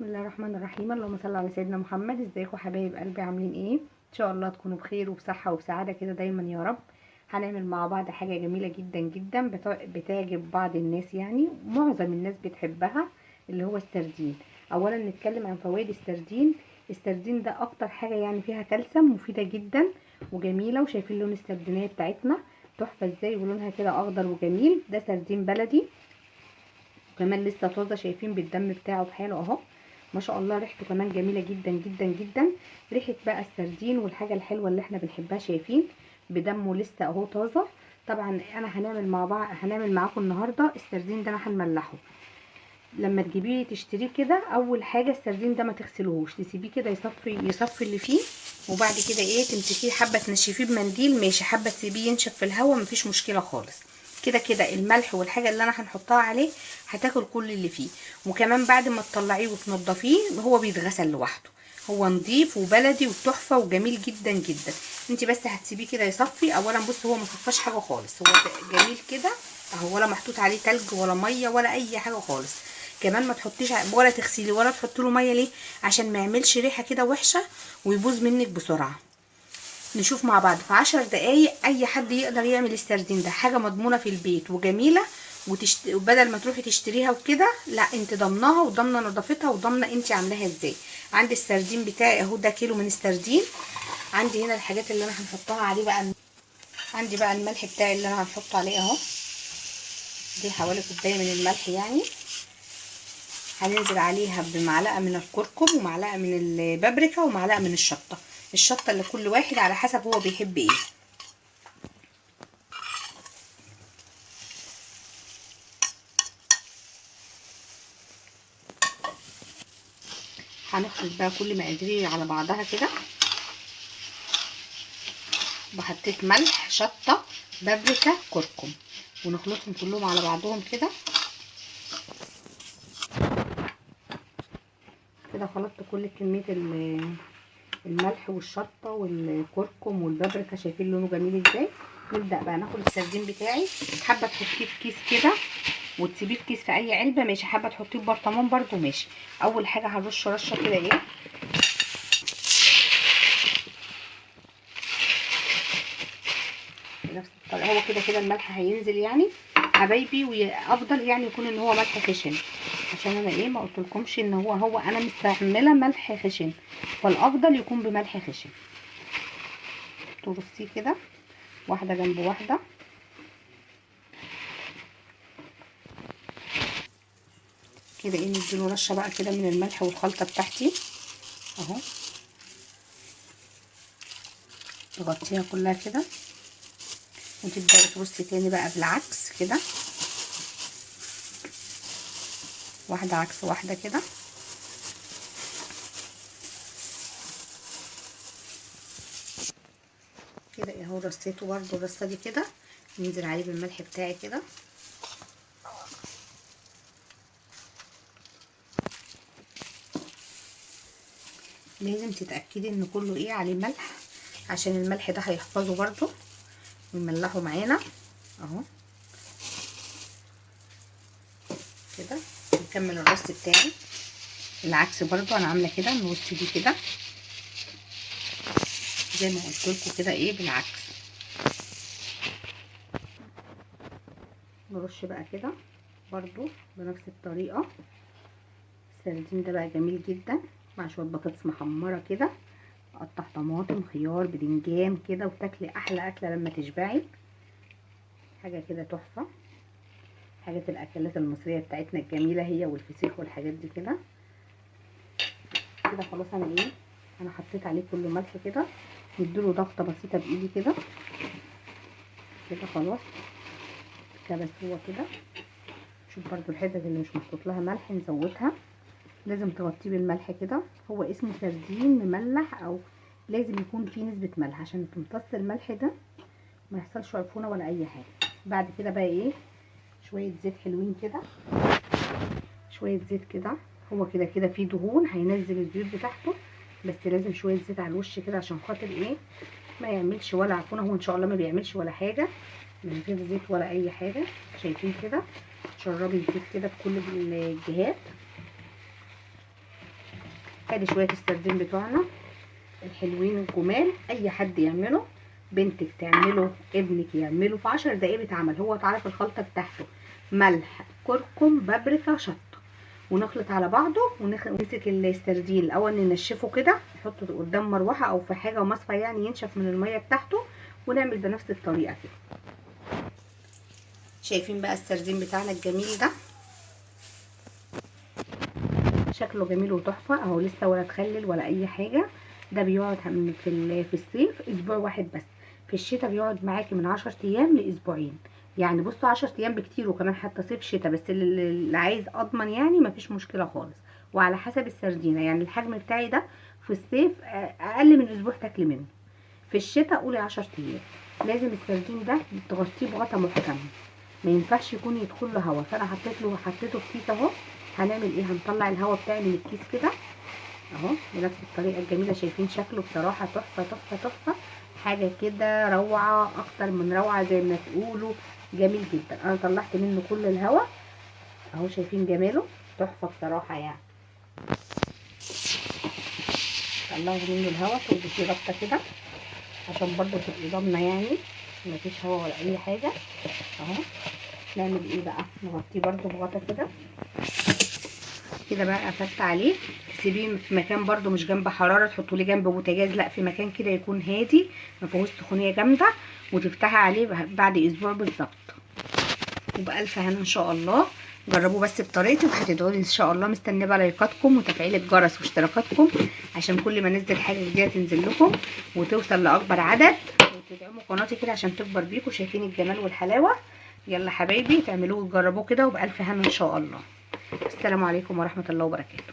بسم الله الرحمن الرحيم. اللهم صل على سيدنا محمد. ازيكم حبايب قلبي؟ عاملين ايه؟ ان شاء الله تكونوا بخير وبصحه وبسعاده كده دايما يا رب. هنعمل مع بعض حاجه جميله جدا جدا بتعجب بعض الناس، يعني معظم الناس بتحبها، اللي هو السردين. اولا نتكلم عن فوائد السردين. السردين ده اكتر حاجه يعني فيها كالسيوم، مفيده جدا وجميله. وشايفين لون السردينيه بتاعتنا تحفه ازاي، ولونها كده اخضر وجميل. ده سردين بلدي وكمان لسه طازه، شايفين بالدم بتاعه بحاله اهو، ما شاء الله. ريحته كمان جميله جدا جدا جدا. ريحه بقى السردين والحاجه الحلوه اللي احنا بنحبها، شايفين بدمه لسه اهو طازه. طبعا انا هنعمل معاكم النهارده السردين ده. انا هنملحه. لما تجيبيه تشتريه كده، اول حاجه السردين ده ما تغسلوهوش، تسيبيه كده يصفي اللي فيه. وبعد كده ايه، تمسكيه حبه تنشفيه بمنديل، ماشي، حبه تسيبيه ينشف في الهواء، مفيش مشكله خالص. كده كده الملح والحاجه اللي انا هنحطها عليه هتاكل كل اللي فيه. وكمان بعد ما تطلعيه وتنضفيه هو بيتغسل لوحده. هو نضيف وبلدي وتحفه وجميل جدا جدا. انت بس هتسيبيه كده يصفي. اولا بص، هو ما صفاش حاجه خالص، هو جميل كده اهو، ولا محطوط عليه تلج ولا ميه ولا اي حاجه خالص. كمان ما تحطيش ولا تغسلي ولا تحطي له ميه. ليه؟ عشان ما يعملش ريحه كده وحشه ويبوظ منك بسرعه. نشوف مع بعض في 10 دقايق اي حد يقدر يعمل السردين ده. حاجه مضمونه في البيت وجميله، وبدل ما تروحي تشتريها وكده، لا، انت ضمناها وضامنه نظافتها وضامنه انت عاملاها ازاي. عندي السردين بتاعي اهو، ده كيلو من السردين. عندي هنا الحاجات اللي انا هنحطها عليه بقى. عندي بقى الملح بتاعي اللي انا هنحطه عليه اهو، دي حوالي كوبايه من الملح يعني. هننزل عليها بمعلقه من الكركم ومعلقه من البابريكا ومعلقه من الشطه. الشطه اللي كل واحد على حسب هو بيحب ايه. هنخلط بقى كل مقادير على بعضها كده. وحطيت ملح، شطه، بابريكا، كركم، ونخلطهم كلهم على بعضهم كده. كده خلطت كل كميه الملح والشطه والكركم والبابريكا، شايفين لونه جميل ازاي. نبدا بقى ناخد السردين بتاعي. حابه تحطيه في كيس كده وتسيبيه في كيس في اي علبه، ماشي. حابه تحطيه في برطمان برده، ماشي. اول حاجه هنرش رشه كده ايه، بنفس الطريقه. هو كده كده الملح هينزل يعني حبايبي، وافضل يعني يكون ان هو ملح خشن، عشان انا ايه ما قلتلكمش ان هو انا مستعمله ملح خشن، فالافضل يكون بملح خشن. ترصيه كده واحده جنب واحده كده. ايه، نديله رشه بقى كده من الملح والخلطه بتاعتي اهو. تغطيها كلها كده وتبداي ترصي تاني بقى بالعكس كده، واحده عكس واحده كده. كده اهو رصيته برده الرصه دي كده. ننزل عليه بالملح بتاعي كده. لازم تتاكدي ان كله ايه عليه ملح، عشان الملح ده هيحفظه برده ويملحه معانا اهو كده. نكمل الرص بتاعي العكس برده، انا عامله كده نرص دي كده زي ما قلت لكم كده، ايه، بالعكس. نرش بقى كده برضو بنفس الطريقه. السردين ده بقى جميل جدا مع شويه بطاطس محمره كده، اقطع طماطم، خيار، بدنجان كده، وتاكلي احلى اكله لما تشبعي. حاجه كده تحفه. حاجات الاكلات المصريه بتاعتنا الجميله هي والفسيخ والحاجات دي كده. كده خلاص. انا حطيت عليه كله ملح كده. نديله ضغطه بسيطه بايدي كده كده خلاص. كده بس هو كده. شوف برضو الحتت اللي مش محطوط لها ملح نزودها. لازم تغطيه بالملح كده. هو اسمه سردين مملح، او لازم يكون فيه نسبه ملح عشان تمتص الملح ده، ما يحصلش عفونه ولا اي حاجه. بعد كده بقى ايه، شويه زيت حلوين كده، شويه زيت كده. هو كده كده فيه دهون، هينزل الزيوت بتاعته، بس لازم شويه زيت على الوش كده عشان خاطر ايه ما يعملش ولا عفونه. هو ان شاء الله ما بيعملش ولا حاجه من غير زيت ولا اي حاجه. شايفين كده؟ شربي الزيت كده بكل الجهات. ادي شويه السردين بتوعنا الحلوين الجمال، اي حد يعمله، بنتك تعمله، ابنك يعمله، في 10 دقايق بيتعمل. هو تعرف الخلطه بتاعته ملح كركم بابريكا شطه، ونخلط على بعضه ونمسك السردين الاول ننشفه كده، نحطه قدام مروحه او في حاجه ومصفى يعني ينشف من الميه بتاعته، ونعمل بنفس الطريقه كده. شايفين بقى السردين بتاعنا الجميل ده شكله جميل وتحفه اهو، لسه ولا تخلل ولا اي حاجه. ده بيقعد في الصيف اسبوع واحد بس، في الشتاء بيقعد معاكي من 10 ايام لاسبوعين. يعني بصوا 10 ايام بكتير، وكمان حتى صيف شتاء، بس اللي عايز اضمن يعني مفيش مشكله خالص. وعلى حسب السردينه، يعني الحجم بتاعي ده في الصيف اقل من اسبوع تاكلي منه، في الشتاء قولي 10 ايام. لازم السردين ده تغطيه بغطا محكم، ما ينفعش يكون يدخل له هوا. فانا حطيته في كيس اهو. هنعمل ايه؟ هنطلع الهوا بتاعي من الكيس كده اهو بنفس الطريقه الجميله. شايفين شكله بصراحه تحفه تحفه تحفه، حاجه كده روعه اكتر من روعه زي ما تقولوا، جميل جدا. انا طلعت منه كل الهوا اهو، شايفين جماله تحفه بصراحه يعني. طلعت منه الهوا واديتيه غطه كده عشان برضو تبقي ضامنه يعني مفيش هوا ولا اي حاجه اهو. نعمل ايه بقى؟ نغطيه برضو بغطا كده كده بقى. قفلت عليه، تسيبيه في مكان برضو مش جنب حراره تحطوليه جنب بوتاجاز، لا في مكان كده يكون هادي ما فيهوش سخونيه جامده، وتفتحي عليه بعد اسبوع بالظبط. وبألف هنا ان شاء الله. جربوا بس بطريقتي وهتدعوا لي ان شاء الله. مستنيه بقى لايكاتكم وتفعيل الجرس واشتراكاتكم عشان كل ما انزل حاجه جديده تنزل لكم وتوصل لاكبر عدد، وتدعموا قناتي كده عشان تكبر بيكم. شايفين الجمال والحلاوه؟ يلا حبايبي تعملوه وتجربوه كده، وبألف هنا ان شاء الله. السلام عليكم ورحمه الله وبركاته.